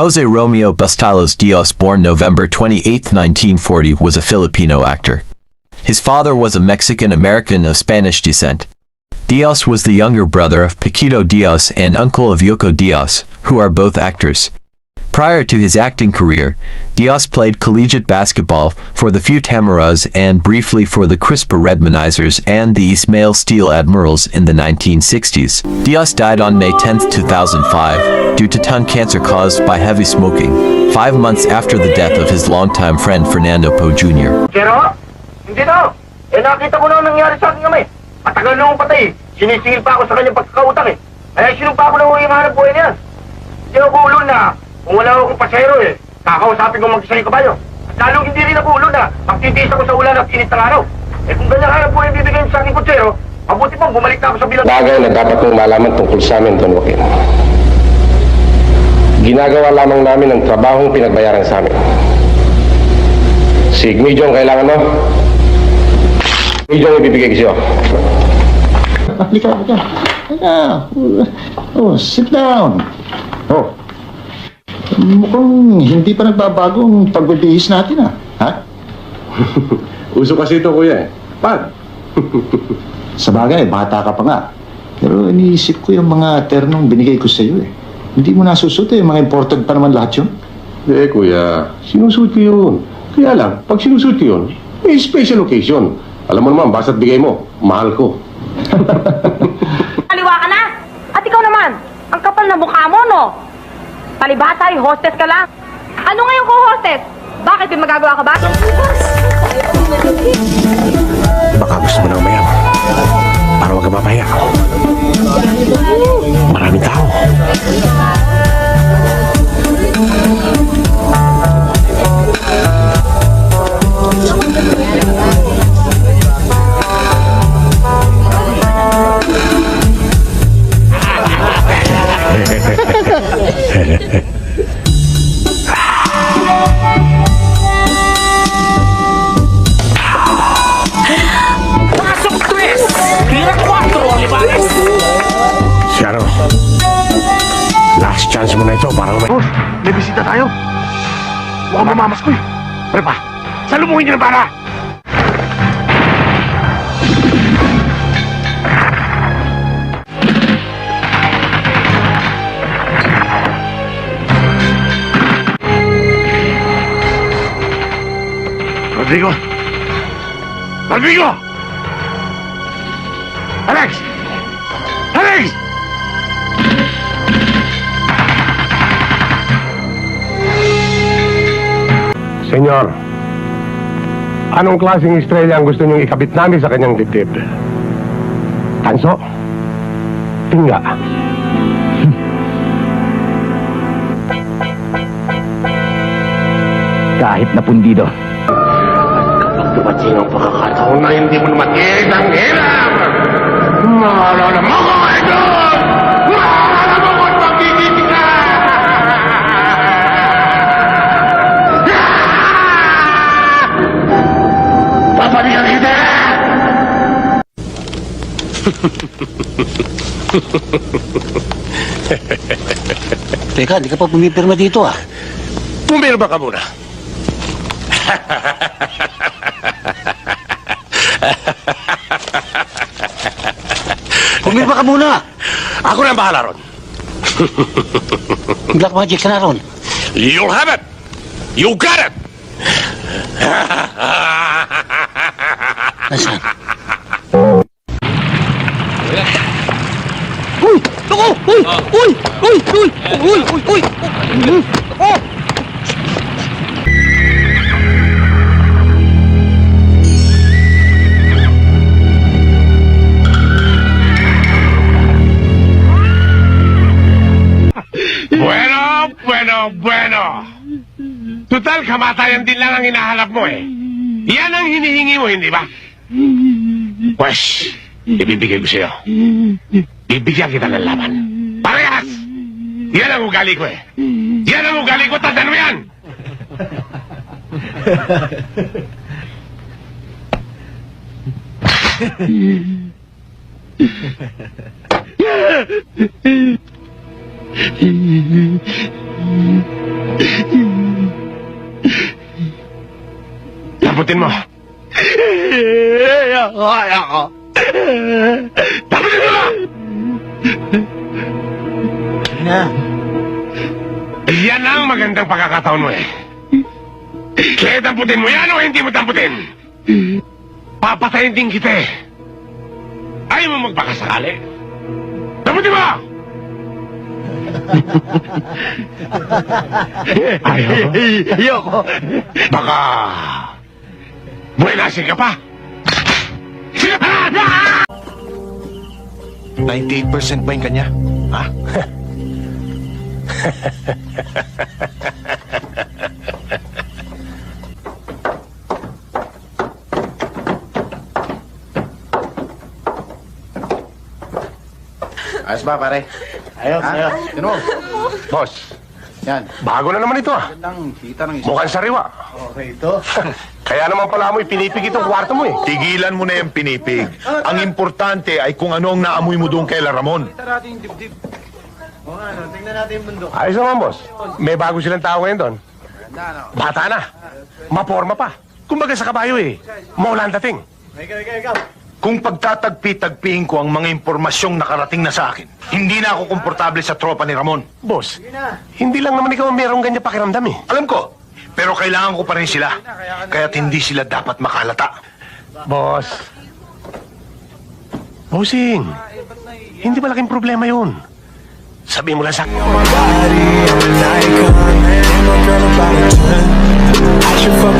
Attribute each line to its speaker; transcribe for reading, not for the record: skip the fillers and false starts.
Speaker 1: Jose Romeo Bastalos Diaz, born November 28, 1940, was a Filipino actor. His father was a Mexican-American of Spanish descent. Diaz was the younger brother of Paquito Diaz and uncle of Yoko Diaz, who are both actors. Prior to his acting career, Diaz played collegiate basketball for the Futamaras and briefly for the Crispa Redmanizers and the Ismail Steel Admirals in the 1960s. Diaz died on May 10, 2005, due to tongue cancer caused by heavy smoking, 5 months after the death of his longtime friend Fernando Poe Jr.
Speaker 2: Pero, hindi daw. Nakita ko na nangyari sa akin kami. Matagal na akong patay. Sinisingil pa ako sa kanyang pagkakautang eh. Kaya sinumpa ko na yung hanap buhay niya. Hindi ako ulol na. Kung wala akong pasahero kakausapin ko mag-isa yung kabayo. At lalong hindi rin ako ulol na magtitiis ako sa ulan at init ng araw. Kung ganyan hanap buhay bibigyan sa aking kutsero, mabuti pong bumalik na ako sa bilang...
Speaker 3: Bagay na dapat mong malaman tungkol sa amin, Don Joaquin. Ginagawa lamang namin ang trabahong pinagbayaran sa amin. Si Igmedio ang kailangan mo. Igmedio ang ibibigay ko sa'yo.
Speaker 4: Halika. Oh, sit down. Oh. Mukhang hindi pa nagbabago ang pagbibihis natin, ha?
Speaker 3: Uso kasi ito, kuya, Pad.
Speaker 4: Sa bagay, bata ka pa nga. Pero iniisip ko yung mga ternong binigay ko sa iyo, Hindi mo nasusuot, mga important pa naman lahat yun.
Speaker 3: Kuya, sinusuot ko yun. Kaya lang, pag sinusuot ko yun, may special occasion. Alam mo naman, basta't bigay mo, mahal ko.
Speaker 5: Kaliwa ka na! At ikaw naman, ang kapal na mukha mo, no? Palibhasa, hostess ka lang. Ano ngayon ko hostess? Bakit may magagawa ka ba?
Speaker 3: Baka gusto mo na umayaw. Para wag ka mapahiya. Maraming tao.
Speaker 2: Pasok 3! Tira 4, Olivares!
Speaker 3: Siaro, last chance mo na ito para umay...
Speaker 2: Boss, may bisita tayo. Mukhang mamamas ko Pre pa, salumuhin niyo ng bala! Rodrigo! Rodrigo! Alex! Alex!
Speaker 3: Senyor, anong klaseng estrella ang gusto niyong ikabit namin sa kanyang dibdib? Tanso? Tingga?
Speaker 4: Kahit na pundido.
Speaker 3: Dumating ang pagkakataon na hindi mo naman ang hirap! Maalala mo ko, Edon! Maalala mo ko't magiging ka! Papalikan kita!
Speaker 4: Teka, di ka pa pumipirma dito,
Speaker 3: Pumirma ka muna.
Speaker 4: Pumipirma ka muna!
Speaker 3: Ako na ang bahala ron.
Speaker 4: Black magic ka na ron.
Speaker 3: You'll have it! You got it!
Speaker 4: Nasaan? Uy! Ako! Uy! Uy! Uy! Uy! Uy! Uy! Uy! Ako!
Speaker 3: Bueno! Total, kamatayan din lang ang hinahanap mo Yan ang hinihingi mo, hindi ba? Pues, ibibigay ko sa'yo. Bibigyan kita ng laban. Parehas! Yan ang ugali ko Yan ang ugali ko, tandaan mo yan! Damputin mo. Ayoko. Damputin mo! Yan ang magandang pagkakataon mo eh. Kaya damputin mo yan o hindi mo damputin? Papatayin din kita eh. Ayaw mo magpakasakali? Damputin mo! Ayoko. Baka... buenasin ka pa. Sige pa!
Speaker 6: 98% ba yung kanya? Ha? Ayos ba, pare?
Speaker 4: Ayos, ayos.
Speaker 6: Sino mo?
Speaker 3: Boss,
Speaker 6: Yan.
Speaker 3: bago na naman ito ah.
Speaker 6: Lang, kita ng isa.
Speaker 3: Mukhang sariwa.
Speaker 6: Okay, ito.
Speaker 3: Kaya naman pala mo ipinipig itong kwarto mo eh.
Speaker 7: Tigilan mo na yung pinipig. Ang importante ay kung ano ang naamoy mo doon kay La Ramon.
Speaker 6: Kita natin yung dibdib. O nga, no, tingnan natin yung bundok.
Speaker 3: Ayos naman boss. May bago silang tao ngayon doon.
Speaker 6: Ganda, no?
Speaker 3: Bata na. Maporma pa. Kumbaga sa kabayo eh. Maulan dating.
Speaker 6: Ikaw.
Speaker 7: Kung pagtatagpi-tagpiin ko ang mga impormasyong nakarating na sa akin, hindi na ako komportable sa tropa ni Ramon.
Speaker 3: Boss, hindi lang naman ikaw merong ganyan pakiramdam eh.
Speaker 7: Alam ko, pero kailangan ko pa rin sila. Kaya't hindi sila dapat makalata.
Speaker 3: Boss. Bossing, hindi malaking problema yun. Sabihin mo lang sa...
Speaker 8: body, I'm an icon. And my girl about a 10. I should fuck